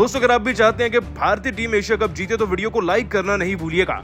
दोस्तों अगर आप भी चाहते हैं कि भारतीय टीम एशिया कप जीते तो वीडियो को लाइक करना नहीं भूलिएगा।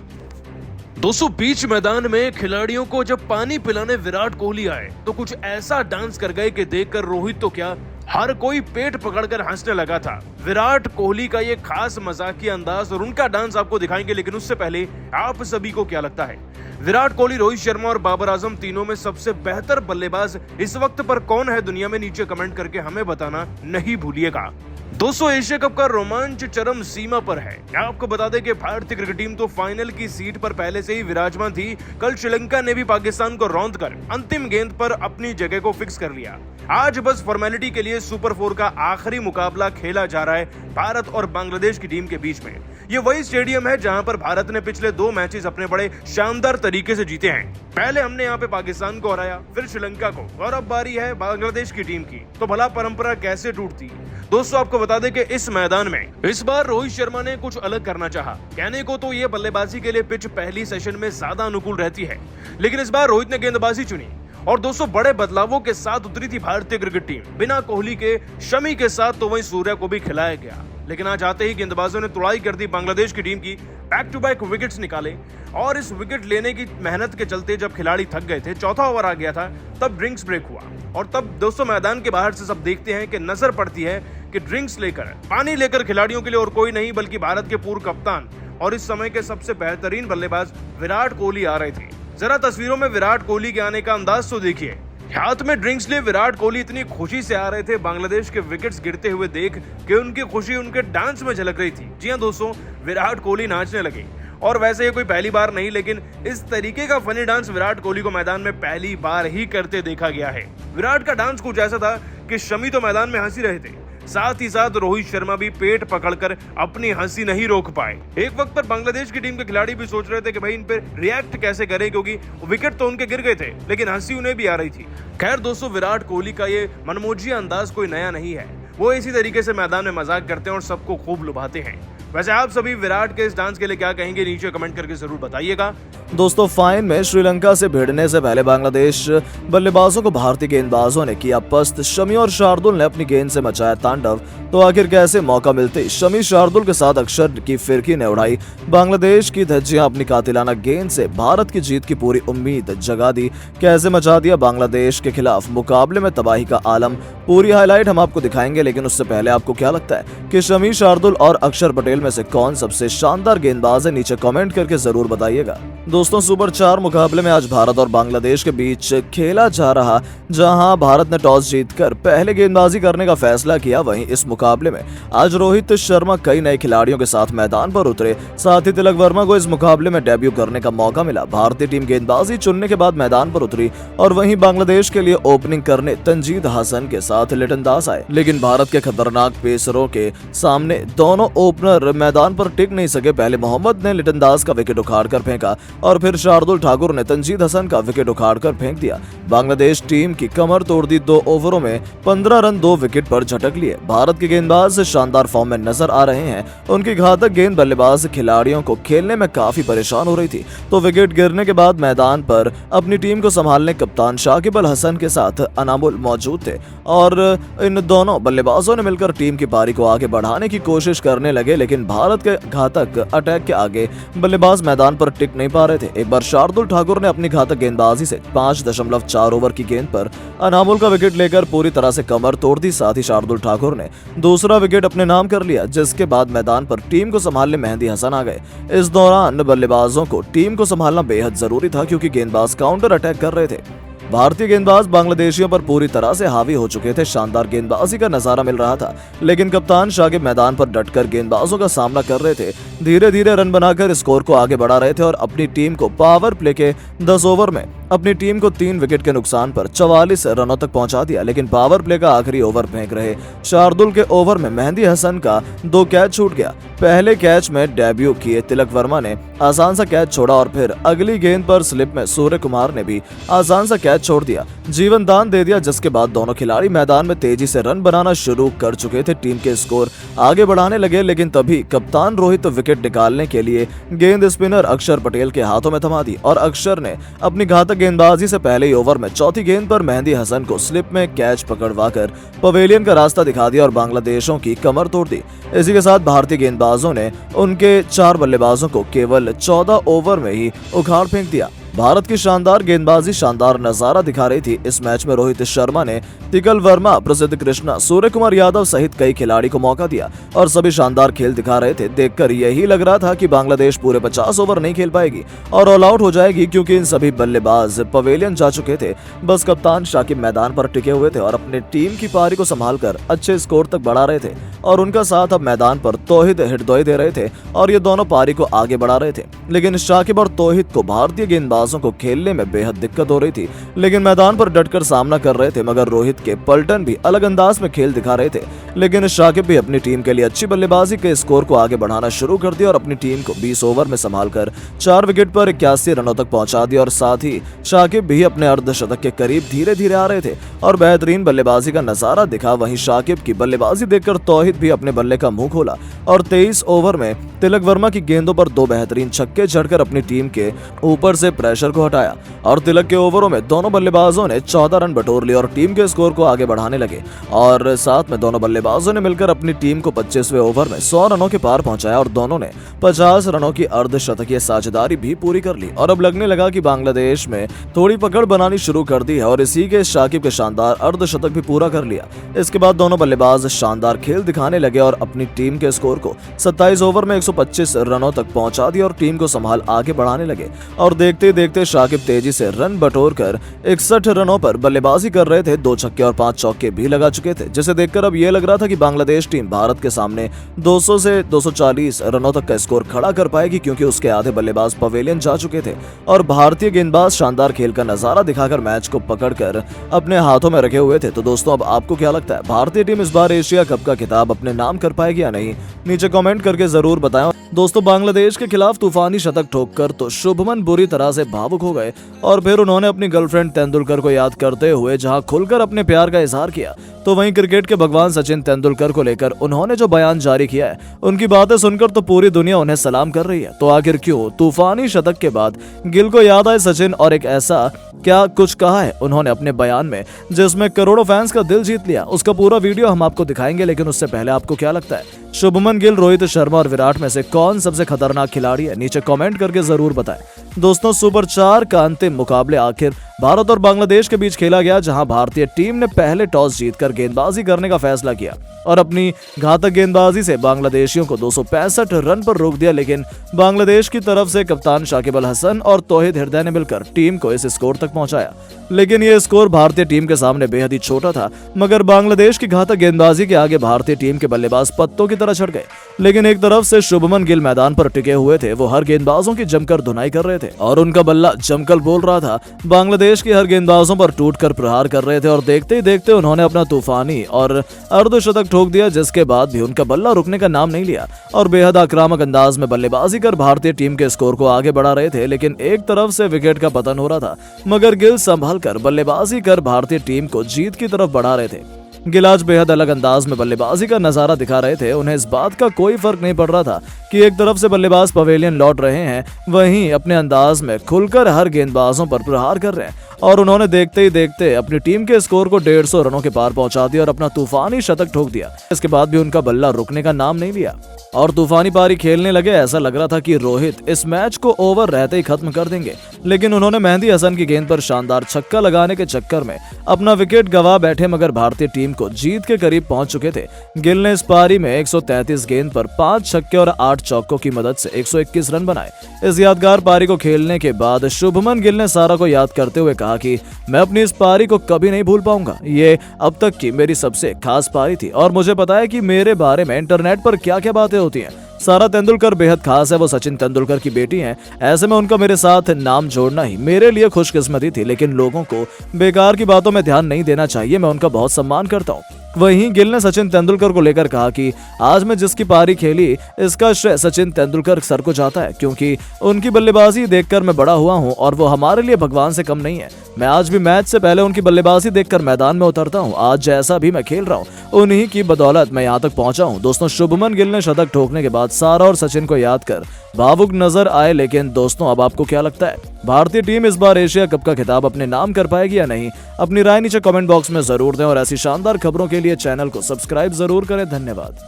दोस्तों बीच मैदान में खिलाड़ियों को जब पानी पिलाने विराट कोहली आए तो कुछ ऐसा डांस कर गए कि देखकर रोहित तो क्या हर कोई पेट पकड़कर हंसने लगा था। विराट कोहली का ये खास मजाकिया अंदाज और उनका डांस आपको दिखाएंगे, लेकिन उससे पहले आप सभी को क्या लगता है विराट कोहली, रोहित शर्मा और बाबर आजम तीनों में सबसे बेहतर बल्लेबाज इस वक्त पर कौन है दुनिया में? नीचे कमेंट करके हमें बताना नहीं भूलिएगा। दोस्तों एशिया कप का रोमांच चरम सीमा पर है। आपको बता दें कि भारतीय क्रिकेट टीम तो फाइनल की सीट पर पहले से ही विराजमान थी। कल श्रीलंका ने भी पाकिस्तान को रौंदकर अंतिम गेंद पर अपनी जगह को फिक्स कर लिया। आज बस फॉर्मेलिटी के लिए सुपर 4 का आखिरी मुकाबला खेला जा रहा है भारत और बांग्लादेश की टीम के बीच में। ये वही स्टेडियम है जहां पर भारत ने पिछले 2 मैचेस अपने बड़े शानदार तरीके से जीते हैं। पहले हमने यहाँ पे पाकिस्तान को हराया, फिर श्रीलंका को, और अब बारी है बांग्लादेश की टीम की। तो भला परंपरा कैसे टूटती? दोस्तों आपको बता दें कि इस मैदान में इस बार रोहित शर्मा ने कुछ अलग करना चाहा। कहने को तो ये बल्लेबाजी के लिए पिच पहली सेशन में ज्यादा अनुकूल रहती है, लेकिन इस बार रोहित ने गेंदबाजी चुनी और दोस्तों बड़े बदलावों के साथ उतरी थी भारतीय क्रिकेट टीम। बिना कोहली के, शमी के साथ तो वहीं सूर्या को भी खिलाया गया, लेकिन आज आते ही गेंदबाजों ने तुड़ाई कर दी बांग्लादेश की टीम की। बैक टू बैक विकेट्स निकाले और इस विकेट लेने की मेहनत के चलते जब खिलाड़ी थक गए थे, चौथा ओवर आ गया था, तब ड्रिंक्स ब्रेक हुआ। और तब दोस्तों मैदान के बाहर से सब देखते हैं कि नजर पड़ती है कि ड्रिंक्स लेकर, पानी लेकर खिलाड़ियों के लिए और कोई नहीं बल्कि भारत के पूर्व कप्तान और इस समय के सबसे बेहतरीन बल्लेबाज विराट कोहली आ रहे थे। जरा तस्वीरों में विराट कोहली के आने का अंदाज तो देखिए। हाथ में ड्रिंक्स लिए विराट कोहली इतनी खुशी से आ रहे थे बांग्लादेश के विकेट्स गिरते हुए देख कि उनकी खुशी उनके डांस में झलक रही थी। जी हाँ दोस्तों, विराट कोहली नाचने लगे। और वैसे ये कोई पहली बार नहीं, लेकिन इस तरीके का फनी डांस विराट कोहली को मैदान में पहली बार ही करते देखा गया है। विराट का डांस कुछ ऐसा था कि शमी तो मैदान में हंसी रहे थे, साथ ही साथ रोहित शर्मा भी पेट पकड़कर अपनी हंसी नहीं रोक पाए। एक वक्त पर बांग्लादेश की टीम के खिलाड़ी भी सोच रहे थे कि भाई इन पे रिएक्ट कैसे करें, क्योंकि विकेट तो उनके गिर गए थे, लेकिन हंसी उन्हें भी आ रही थी। खैर दोस्तों, विराट कोहली का ये मनमोजिया अंदाज कोई नया नहीं है। वो इसी तरीके से मैदान में मजाक करते हैं और सबको खूब लुभाते हैं। वैसे आप सभी विराट के इस डांस के लिए क्या कहेंगे? नीचे कमेंट करके जरूर बताइएगा। दोस्तों फाइन में श्रीलंका से भिड़ने से पहले बांग्लादेश बल्लेबाजों को भारतीय गेंदबाजों ने किया पस्त। शमी और शार्दुल ने अपनी गेंद से मचाया तांडव। तो आखिर कैसे मौका मिलते शमी शार्दुल के साथ अक्षर की फिरकी ने उड़ाई बांग्लादेश की धज्जियां। अपनी कातिलाना गेंद से भारत की जीत की पूरी उम्मीद जगा दी। कैसे मचा दिया बांग्लादेश के खिलाफ मुकाबले में तबाही का आलम। पूरी हाईलाइट हम आपको दिखाएंगे, लेकिन उससे पहले आपको क्या लगता है कि शमी शार्दुल और अक्षर पटेल में से कौन सबसे शानदार गेंदबाज है? नीचे कमेंट करके जरूर बताइएगा। दोस्तों सुपर 4 मुकाबले में आज भारत और बांग्लादेश के बीच खेला जा रहा, जहां भारत ने टॉस जीतकर पहले गेंदबाजी करने का फैसला किया। वहीं इस मुकाबले में आज रोहित शर्मा कई नए खिलाड़ियों के साथ मैदान पर उतरे। साथ ही तिलक वर्मा को इस मुकाबले में डेब्यू करने का मौका मिला। भारतीय टीम गेंदबाजी चुनने के बाद मैदान पर उतरी और वहीं बांग्लादेश के लिए ओपनिंग करने तंजीद हसन के साथ लिटन दास आए, लेकिन भारत के खतरनाक पेसरों के सामने दोनों ओपनर मैदान पर टिक नहीं सके। पहले मोहम्मद ने लिटन दास का विकेट उखाड़कर फेंका और फिर शार्दुल ठाकुर ने तंजीद हसन का विकेट उखाड़कर फेंक दिया। बांग्लादेश टीम की कमर तोड़ दी। 2 ओवरों में 15 रन 2 विकेट पर झटक लिए। भारत के गेंदबाज शानदार फॉर्म में नजर आ रहे हैं। उनकी घातक गेंद बल्लेबाज खिलाड़ियों को खेलने में काफी परेशान हो रही थी। तो विकेट गिरने के बाद मैदान पर अपनी टीम को संभालने कप्तान शाकिब अल हसन के साथ अनामुल मौजूद थे और इन दोनों बल्लेबाजों ने मिलकर टीम की पारी को आगे बढ़ाने की कोशिश करने लगे, लेकिन भारत के घातक अटैक के आगे बल्लेबाज मैदान पर टिक नहीं पा रहे थे। एक बार शार्दुल ठाकुर ने अपनी घातक गेंदबाजी से 5.4 ओवर की गेंद पर अनामुल का विकेट लेकर पूरी तरह से कमर तोड़ दी। साथ ही शार्दुल ठाकुर ने दूसरा विकेट अपने नाम कर लिया, जिसके बाद मैदान पर टीम को संभालने मेहंदी हसन आ गए। इस दौरान बल्लेबाजों को टीम को संभालना बेहद जरूरी था, क्योंकि गेंदबाज काउंटर अटैक कर रहे थे। भारतीय गेंदबाज बांग्लादेशियों पर पूरी तरह से हावी हो चुके थे। शानदार गेंदबाजी का नजारा मिल रहा था, लेकिन कप्तान शाकिब मैदान पर डटकर गेंदबाजों का सामना कर रहे थे। धीरे धीरे रन बनाकर स्कोर को आगे बढ़ा रहे थे और अपनी टीम को पावर प्ले के 10 ओवर में अपनी टीम को 3 विकेट के नुकसान पर 44 रनों तक पहुंचा दिया। लेकिन पावर प्ले का आखिरी ओवर फेंक रहे शार्दुल के ओवर में मेहंदी हसन का 2 कैच छूट गया। पहले कैच में डेब्यू किए तिलक वर्मा ने आसान सा कैच छोड़ा और फिर अगली गेंद पर स्लिप में सूर्य कुमार ने भी आसान सा कैच छोड़ दिया, जीवन दान दे दिया, जिसके बाद दोनों खिलाड़ी मैदान में तेजी से रन बनाना शुरू कर चुके थे। टीम के स्कोर आगे बढ़ाने लगे, लेकिन तभी कप्तान रोहित विकेट निकालने के लिए गेंद स्पिनर अक्षर पटेल के हाथों में थमा दी और अक्षर ने अपनी घातक गेंदबाजी से पहले ही ओवर में चौथी गेंद पर मेहंदी हसन को स्लिप में कैच पकड़वाकर पवेलियन का रास्ता दिखा दिया और बांग्लादेशों की कमर तोड़ दी। इसी के साथ भारतीय गेंदबाजों ने उनके 4 बल्लेबाजों को केवल 14 ओवर में ही उखाड़ फेंक दिया। भारत की शानदार गेंदबाजी शानदार नजारा दिखा रही थी। इस मैच में रोहित शर्मा ने तिकल वर्मा, प्रसिद्ध कृष्णा, सूर्य कुमार यादव सहित कई खिलाड़ी को मौका दिया और सभी शानदार खेल दिखा रहे थे। देखकर यही लग रहा था कि बांग्लादेश पूरे 50 ओवर नहीं खेल पाएगी और ऑल आउट हो जाएगी, क्योंकि इन सभी बल्लेबाज पवेलियन जा चुके थे। बस कप्तान शाकिब मैदान पर टिके हुए थे और अपने टीम की पारी को संभालकर अच्छे स्कोर तक बढ़ा रहे थे और उनका साथ अब मैदान पर तौहीद हिरदोई दे रहे थे और ये दोनों पारी को आगे बढ़ा रहे थे। लेकिन शाकिब और तौहीद को भारतीय गेंदबाजों को खेलने में बेहद दिक्कत हो रही थी, लेकिन मैदान पर डटकर सामना कर रहे थे। मगर रोहित के पलटन भी अलग अंदाज में खेल दिखा रहे थे, लेकिन शाकिब भी अपनी टीम के लिए अच्छी बल्लेबाजी के स्कोर को आगे बढ़ाना शुरू कर दिया और अपनी टीम को 20 ओवर में संभालकर 4 विकेट पर 81 रनों तक पहुंचा दिया। और साथ ही शाकिब भी अपने अर्धशतक के करीब धीरे धीरे आ रहे थे और बेहतरीन बल्लेबाजी का नजारा दिखा। वहीं शाकिब की बल्लेबाजी देखकर तौहीद भी अपने बल्ले का मुंह खोला और 23 ओवर में तिलक वर्मा की गेंदों पर 2 बेहतरीन छक्के जड़कर अपनी टीम के ऊपर से प्रेशर को हटाया और तिलक के ओवरों में दोनों बल्लेबाजों ने 14 रन बटोर लिए और टीम के स्कोर को आगे बढ़ाने लगे। और साथ में दोनों बल्लेबाजों ने मिलकर अपनी टीम को 25वें ओवर में 100 रनों के पार पहुंचाया और दोनों ने 50 रनों की अर्धशतकीय साझेदारी भी पूरी कर ली। और अब लगने लगा कि बांग्लादेश में थोड़ी पकड़ बनानी शुरू कर दी है और इसी के शाकिब के शानदार अर्धशतक भी पूरा कर लिया। इसके बाद दोनों बल्लेबाज शानदार खेल दिखाने लगे और अपनी टीम के स्कोर को 27 ओवर में 125 रनों तक पहुंचा दिया और टीम को संभाल आगे बढ़ाने लगे। और देखते ही देखते शाकिब तेजी से रन बटोर कर 61 रनों पर बल्लेबाजी कर रहे थे। 2 छक्के और 5 चौके भी लगा चुके थे, जिसे देखकर अब यह लग रहा था कि बांग्लादेश टीम भारत के सामने 200 से 240 रनों तक का स्कोर खड़ा कर पाएगी, क्योंकि उसके आधे बल्लेबाज पवेलियन जा चुके थे और भारतीय गेंदबाज शानदार खेल का नजारा दिखाकर मैच को पकड़कर अपने हाथों में रखे हुए थे। तो दोस्तों, अब आपको क्या लगता है, भारतीय टीम इस बार एशिया कप का खिताब अपने नाम कर पाएगी या नहीं? नीचे कमेंट करके जरूर बताएं। दोस्तों, बांग्लादेश के खिलाफ तूफानी शतक ठोककर तो शुभमन बुरी तरह से भावुक हो गए और फिर उन्होंने अपनी गर्लफ्रेंड तेंदुलकर को याद करते हुए जहां खुलकर अपने प्यार का इजहार किया, तो वहीं क्रिकेट के भगवान सचिन तेंदुलकर को लेकर उन्होंने जो बयान जारी किया है, उनकी बातें सुनकर तो पूरी दुनिया उन्हें सलाम कर रही है। तो आखिर क्यों तूफानी शतक के बाद गिल को याद आए सचिन और एक ऐसा क्या कुछ कहा है उन्होंने अपने बयान में, जिसमें करोड़ों फैंस का दिल जीत लिया? उसका पूरा वीडियो हम आपको दिखाएंगे, लेकिन उससे पहले आपको क्या लगता है, शुभमन गिल, रोहित शर्मा और विराट में से कौन सबसे खतरनाक खिलाड़ी है? नीचे कमेंट करके जरूर बताएं। दोस्तों, सुपर 4 का अंतिम मुकाबले आखिर भारत और बांग्लादेश के बीच खेला गया, जहां भारतीय टीम ने पहले टॉस जीतकर गेंदबाजी करने का फैसला किया और अपनी घातक गेंदबाजी से बांग्लादेशियों को 265 रन पर रोक दिया। लेकिन बांग्लादेश की तरफ से कप्तान शाकिब अल हसन और तौहीद हिरदोई ने मिलकर टीम को इस स्कोर तक पहुंचाया, लेकिन यह स्कोर भारतीय टीम के सामने बेहद ही छोटा था। मगर बांग्लादेश की घातक गेंदबाजी के आगे भारतीय टीम के बल्लेबाज पत्तों की तरह चढ़ गए। लेकिन एक तरफ से शुभमन गिल मैदान पर टिके हुए थे, वो हर गेंदबाजों की जमकर धुनाई कर रहे थे और उनका बल्ला जमकर बोल रहा था। बांग्लादेश के हर गेंदबाजों पर टूटकर प्रहार कर रहे थे और देखते ही देखते उन्होंने अपना तूफानी और अर्धशतक ठोक दिया, जिसके बाद भी उनका बल्ला रुकने का नाम नहीं लिया और बेहद आक्रामक अंदाज में बल्लेबाजी कर भारतीय टीम के स्कोर को आगे बढ़ा रहे थे। लेकिन एक तरफ से विकेट का पतन हो रहा था, मगर गिल संभल कर बल्लेबाजी कर भारतीय टीम को जीत की तरफ बढ़ा रहे थे। गिल आज बेहद अलग अंदाज में बल्लेबाजी का नजारा दिखा रहे थे। उन्हें इस बात का कोई फर्क नहीं पड़ रहा था कि एक तरफ से बल्लेबाज पवेलियन लौट रहे हैं, वहीं अपने अंदाज में खुलकर हर गेंदबाजों पर प्रहार कर रहे हैं और उन्होंने देखते ही देखते अपनी टीम के स्कोर को 150 रनों के पार पहुंचा दिया और अपना तूफानी शतक ठोक दिया। इसके बाद भी उनका बल्ला रुकने का नाम नहीं लिया और तूफानी पारी खेलने लगे। ऐसा लग रहा था कि रोहित इस मैच को ओवर रहते ही खत्म कर देंगे, लेकिन उन्होंने मेहंदी हसन की गेंद पर शानदार छक्का लगाने के चक्कर में अपना विकेट गंवा बैठे, मगर भारतीय टीम को जीत के करीब पहुंच चुके थे। गिल ने इस पारी में 133 गेंद पर 5 छक्के और 8 चौकों की मदद से 121 रन बनाए। इस यादगार पारी को खेलने के बाद शुभमन गिल ने सारा को याद करते हुए कहा कि मैं अपनी इस पारी को कभी नहीं भूल पाऊंगा। ये अब तक की मेरी सबसे खास पारी थी और मुझे पता है कि मेरे बारे में इंटरनेट पर क्या क्या बातें होती हैं। सारा तेंदुलकर बेहद खास है, वो सचिन तेंदुलकर की बेटी हैं। ऐसे में उनका मेरे साथ नाम जोड़ना ही मेरे लिए खुशकिस्मती थी, लेकिन लोगों को बेकार की बातों में ध्यान नहीं देना चाहिए। मैं उनका बहुत सम्मान करता हूँ। वहीं गिल ने सचिन तेंदुलकर को लेकर कहा कि आज मैं जिसकी पारी खेली इसका श्रेय सचिन तेंदुलकर सर को जाता है, क्योंकि उनकी बल्लेबाजी देखकर मैं बड़ा हुआ हूं और वो हमारे लिए भगवान से कम नहीं है। मैं आज भी मैच से पहले उनकी बल्लेबाजी देखकर मैदान में उतरता हूं। आज जैसा भी मैं खेल रहा हूं, उन्हीं की बदौलत मैं यहां तक पहुंचा हूं। दोस्तों, शुभमन गिल ने शतक ठोकने के बाद सारा और सचिन को याद कर भावुक नजर आए, लेकिन दोस्तों अब आपको क्या लगता है, भारतीय टीम इस बार एशिया कप का खिताब अपने नाम कर पाएगी या नहीं? अपनी राय नीचे कमेंट बॉक्स में जरूर दें और ऐसी शानदार खबरों के लिए चैनल को सब्सक्राइब जरूर करें। धन्यवाद।